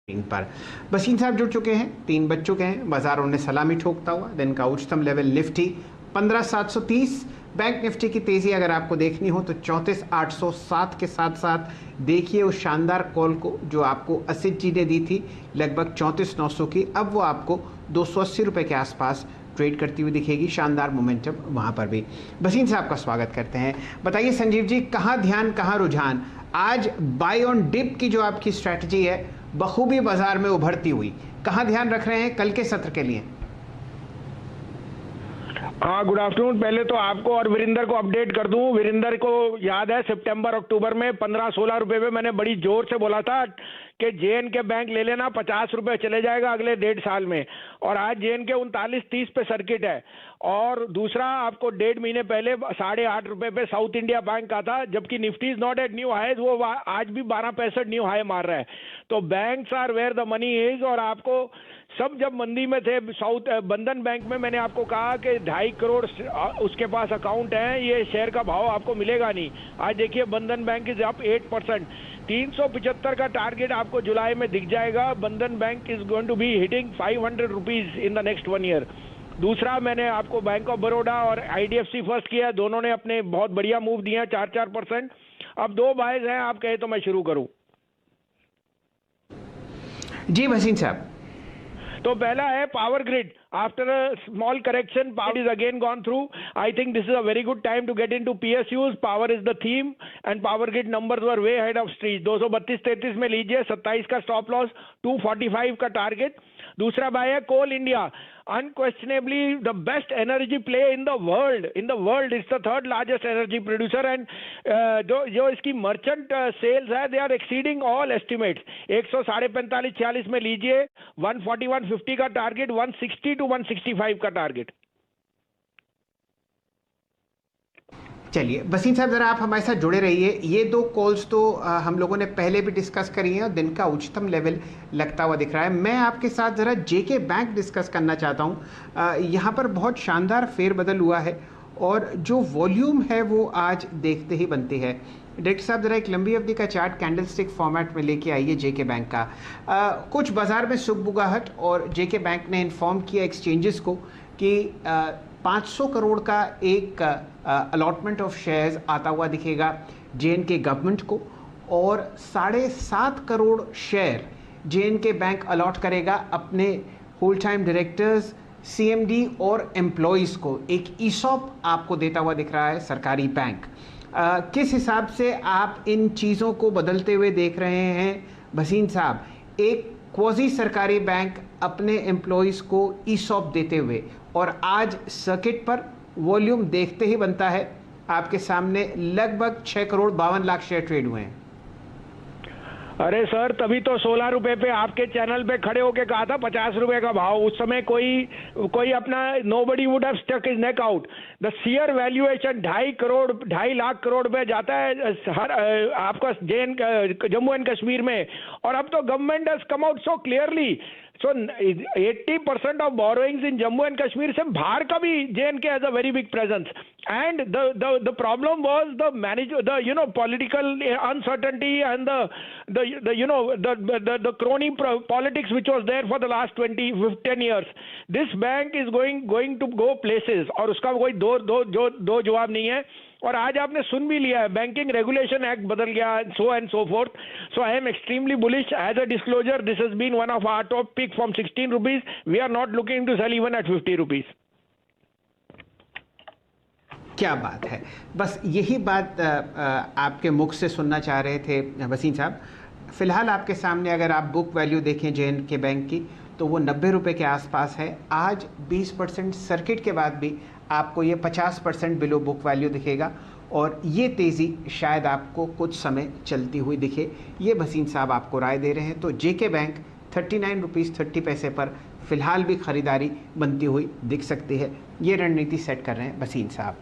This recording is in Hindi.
पर वसीम साहब जुड़ चुके हैं, 3 बज चुके हैं। बाजार उन्हें सलामी ठोकता हुआ दिन का उच्चतम लेवल निफ्टी 15,730। बैंक निफ्टी की तेजी अगर आपको देखनी हो तो 34,807 के साथ साथ देखिए उस शानदार कॉल को जो आपको असित जी ने दी थी लगभग 34,900 की, अब वो आपको 280 रुपये के आसपास ट्रेड करती हुई दिखेगी। शानदार मोमेंटम वहाँ पर भी। वसीम साहब का स्वागत करते हैं। बताइए संजीव जी, कहाँ ध्यान कहाँ रुझान? आज बाय ऑन डिप की जो आपकी स्ट्रैटेजी है बखूबी बाजार में उभरती हुई, कहाँ ध्यान रख रहे हैं कल के सत्र के लिए? हाँ, गुड आफ्टरनून। पहले तो आपको और वीरेंद्र को अपडेट कर दूं। वीरेंद्र को याद है सितंबर अक्टूबर में 15-16 रुपए पे मैंने बड़ी जोर से बोला था कि JNK बैंक ले लेना, 50 रुपए चले जाएगा अगले 1.5 साल में, और आज JNK 39-30 पे सर्किट है। और दूसरा, आपको 1.5 महीने पहले 8.5 रुपए पे साउथ इंडिया बैंक का था, जबकि Nifty is not at new highs, वो आज भी 12.65 न्यू हाई मार रहा है। तो banks are where the money is. और आपको सब जब मंदी में थे, बंधन बैंक में मैंने आपको कहा कि 2.5 करोड़ उसके पास अकाउंट है, ये शेयर का भाव आपको मिलेगा नहीं। आज देखिए बंधन बैंक इज अप 8%। 375 का टारगेट आपको जुलाई में दिख जाएगा। Bandhan bank is going to be hitting 500 rupees in the next 1 year. दूसरा, मैंने आपको बैंक ऑफ बड़ौदा और IDFC फर्स्ट किया, दोनों ने अपने बहुत बढ़िया मूव दिए हैं, 4-4%। अब 2 बायज हैं, आप कहे तो मैं शुरू करूं। जी वसीम साहब। तो पहला है power grid. After a small correction, power is again gone through. I think this is a very good time to get into PSUs. Power is the theme and power grid numbers were way head of street. 232-33 में लीजिए, 27 का स्टॉप लॉस, 245 का टारगेट। दूसरा बाय है कोल India, unquestionably the best energy play in the world. It's the 3rd largest energy producer, and जो इसकी मर्चेंट सेल्स है, they are exceeding all estimates. 145-46 में लीजिए, 140-150 का टारगेट, 160-165 का टारगेट। चलिए वसीम साहब, जरा आप हमारे साथ जुड़े रहिए। ये 2 कॉल्स तो हम लोगों ने पहले भी डिस्कस करी हैं और दिन का उच्चतम लेवल लगता हुआ दिख रहा है। मैं आपके साथ ज़रा JK बैंक डिस्कस करना चाहता हूँ। यहाँ पर बहुत शानदार फेरबदल हुआ है और जो वॉल्यूम है वो आज देखते ही बनती है। डायरेक्टर साहब, ज़रा एक लंबी अवधि का चार्ट कैंडलस्टिक फॉर्मेट में लेके आइए JK बैंक का। कुछ बाजार में सुगबुगाहट, और JK बैंक ने इन्फॉर्म किया एक्सचेंजेस को कि 500 करोड़ का एक अलॉटमेंट ऑफ शेयर्स आता हुआ दिखेगा JNK गवर्नमेंट को, और 7.5 crore share JNK bank allot करेगा अपने होल टाइम डायरेक्टर्स, CMD और एम्प्लॉयज़ को। एक ESOP आपको देता हुआ दिख रहा है सरकारी बैंक। किस हिसाब से आप इन चीज़ों को बदलते हुए देख रहे हैं वसीम साहब? एक क्वाजी सरकारी बैंक अपने एम्प्लॉयज़ को ESOP देते हुए, और आज सर्किट पर वॉल्यूम देखते ही बनता है आपके सामने लगभग 6 करोड़ 52 लाख शेयर ट्रेड हुए हैं। अरे सर, तभी तो 16 रुपए पे आपके चैनल पे खड़े होके कहा था 50 रुपए का भाव। उस समय कोई अपना nobody would have stuck his neck out. The share valuation 2.5 lakh crore पे जाता है हर आपका जम्मू एंड कश्मीर में। और अब तो government has come out so clearly. So 80% of borrowings in Jammu and Kashmir से बाहर का भी JNK has a very big presence, and the problem was the political uncertainty and the crony politics which was there for the last 10 years. This bank is going to go places, और उसका कोई दो जवाब नहीं है। और आज आपने सुन भी लिया है, बैंकिंग रेगुलेशन एक्ट बदल गया, so and so forth. So I am extremely bullish. As a disclosure, this has been one of our top pick from 16 rupees. We are not looking to sell even at 50 rupees. क्या बात है, बस यही बात आपके मुख से सुनना चाह रहे थे वसीम साहब। फिलहाल आपके सामने अगर आप बुक वैल्यू देखें JNK बैंक की तो वो 90 रुपये के आसपास है। आज 20% सर्किट के बाद भी आपको ये 50% बिलो बुक वैल्यू दिखेगा, और ये तेज़ी शायद आपको कुछ समय चलती हुई दिखे। ये वसीम साहब आपको राय दे रहे हैं। तो JK बैंक 39 रुपीज़ 30 पैसे पर फिलहाल भी ख़रीदारी बनती हुई दिख सकती है। ये रणनीति सेट कर रहे हैं वसीम साहब।